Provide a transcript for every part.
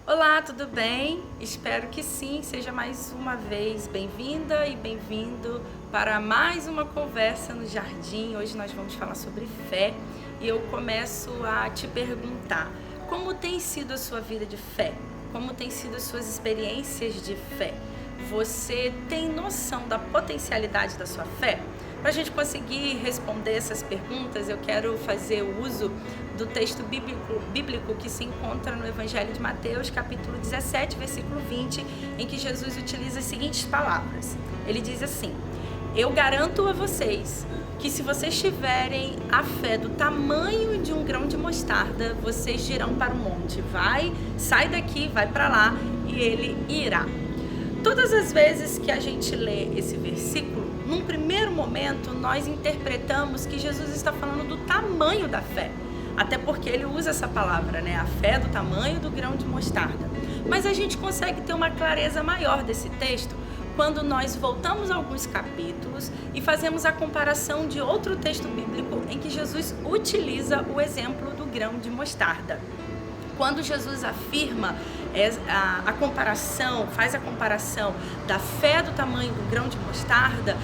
Olá, tudo bem? Espero que sim, seja mais uma vez bem-vinda e bem-vindo para mais uma conversa no Jardim. Hoje nós vamos falar sobre fé e eu começo a te perguntar: como tem sido a sua vida de fé? Como tem sido as suas experiências de fé? Você tem noção da potencialidade da sua fé? Para a gente conseguir responder essas perguntas, eu quero fazer uso do texto bíblico que se encontra no Evangelho de Mateus, capítulo 17, versículo 20, em que Jesus utiliza as seguintes palavras. Ele diz assim: eu garanto a vocês que se vocês tiverem a fé do tamanho de um grão de mostarda, vocês dirão para o monte: sai daqui, vai para lá, e ele irá. Todas as vezes que a gente lê esse versículo, num primeiro momento nós interpretamos que Jesus está falando do tamanho da fé, até porque ele usa essa palavra, né? A fé do tamanho do grão de mostarda. Mas a gente consegue ter uma clareza maior desse texto quando nós voltamos a alguns capítulos e fazemos a comparação de outro texto bíblico em que Jesus utiliza o exemplo do grão de mostarda. Quando Jesus afirma a comparação, faz a comparação da fé do tamanho do grão de mostarda,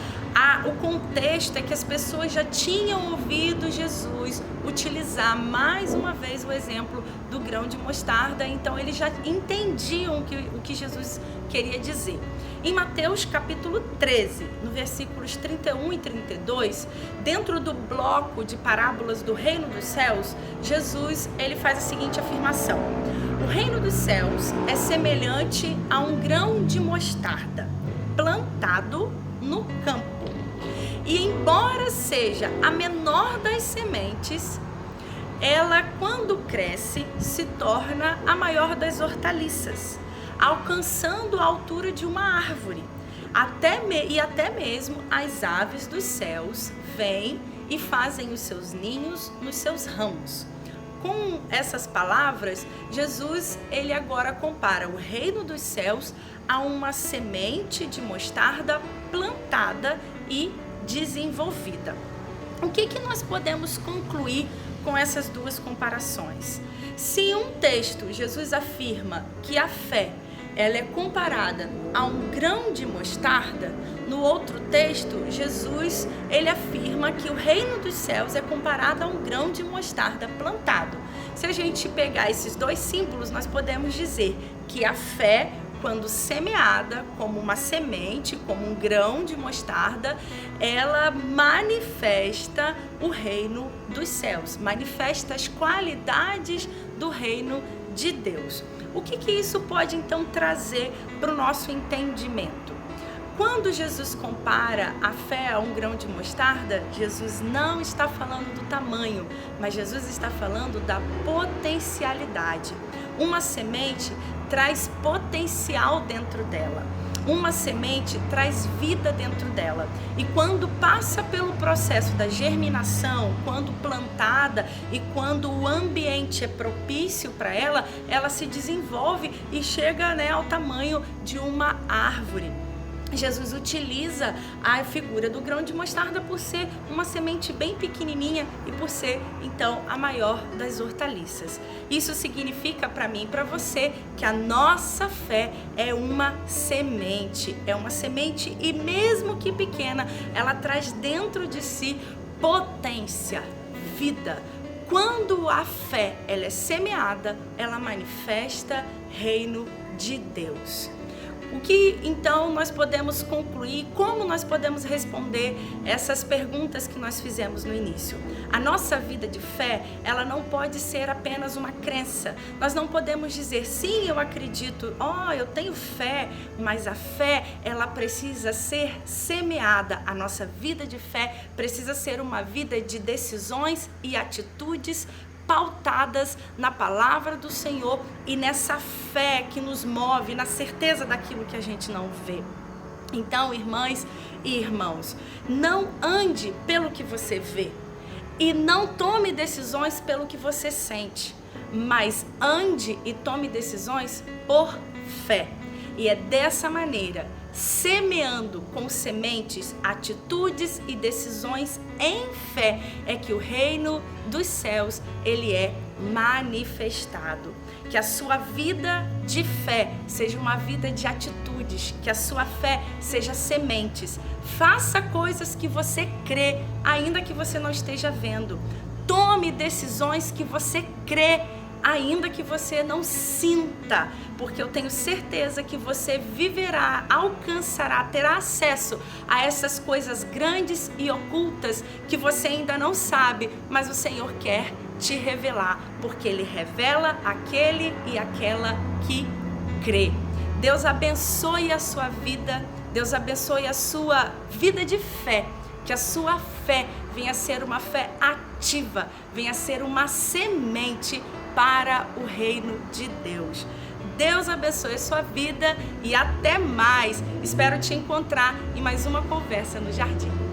o contexto é que as pessoas já tinham ouvido Jesus utilizar mais uma vez o exemplo do grão de mostarda, então eles já entendiam o que Jesus queria dizer. Em Mateus capítulo 13, no versículos 31 e 32, dentro do bloco de parábolas do reino dos céus, Jesus ele faz a seguinte afirmação: o reino dos céus é semelhante a um grão de mostarda plantado no campo. E embora seja a menor das sementes, ela, quando cresce, se torna a maior das hortaliças, alcançando a altura de uma árvore. Até mesmo as aves dos céus vêm e fazem os seus ninhos nos seus ramos. Com essas palavras, Jesus ele agora compara o reino dos céus a uma semente de mostarda plantada e desenvolvida. O que nós podemos concluir com essas duas comparações? Se em um texto Jesus afirma que a fé ela é comparada a um grão de mostarda, no outro texto Jesus ele afirma que o reino dos céus é comparado a um grão de mostarda plantado. Se a gente pegar esses dois símbolos, nós podemos dizer que a fé, quando semeada como uma semente, como um grão de mostarda, ela manifesta o reino dos céus, manifesta as qualidades do reino de Deus. O que isso pode então trazer para o nosso entendimento? Quando Jesus compara a fé a um grão de mostarda, Jesus não está falando do tamanho, mas Jesus está falando da potencialidade. Uma semente traz potencial dentro dela. Uma semente traz vida dentro dela. E quando passa pelo processo da germinação, quando plantada e quando o ambiente é propício para ela, ela se desenvolve e chega, ao tamanho de uma árvore. Jesus utiliza a figura do grão de mostarda por ser uma semente bem pequenininha e por ser, então, a maior das hortaliças. Isso significa para mim e para você que a nossa fé é uma semente e mesmo que pequena, ela traz dentro de si potência, vida. Quando a fé ela é semeada, ela manifesta reino de Deus. O que então nós podemos concluir? Como nós podemos responder essas perguntas que nós fizemos no início? A nossa vida de fé, ela não pode ser apenas uma crença. Nós não podemos dizer, sim, eu acredito, eu tenho fé, mas a fé, ela precisa ser semeada. A nossa vida de fé precisa ser uma vida de decisões e atitudes pautadas na palavra do Senhor e nessa fé que nos move, na certeza daquilo que a gente não vê. Então, irmãs e irmãos, não ande pelo que você vê e não tome decisões pelo que você sente, mas ande e tome decisões por fé. E é dessa maneira, semeando com sementes, atitudes e decisões em fé, é que o reino dos céus, ele é manifestado. Que a sua vida de fé seja uma vida de atitudes, que a sua fé seja sementes. Faça coisas que você crê, ainda que você não esteja vendo. Tome decisões que você crê, ainda que você não sinta, porque eu tenho certeza que você viverá, alcançará, terá acesso a essas coisas grandes e ocultas que você ainda não sabe, mas o Senhor quer te revelar, porque Ele revela aquele e aquela que crê. Deus abençoe a sua vida, Deus abençoe a sua vida de fé, que a sua fé venha a ser uma fé ativa, venha a ser uma semente para o reino de Deus. Deus abençoe a sua vida e até mais. Espero te encontrar em mais uma conversa no jardim.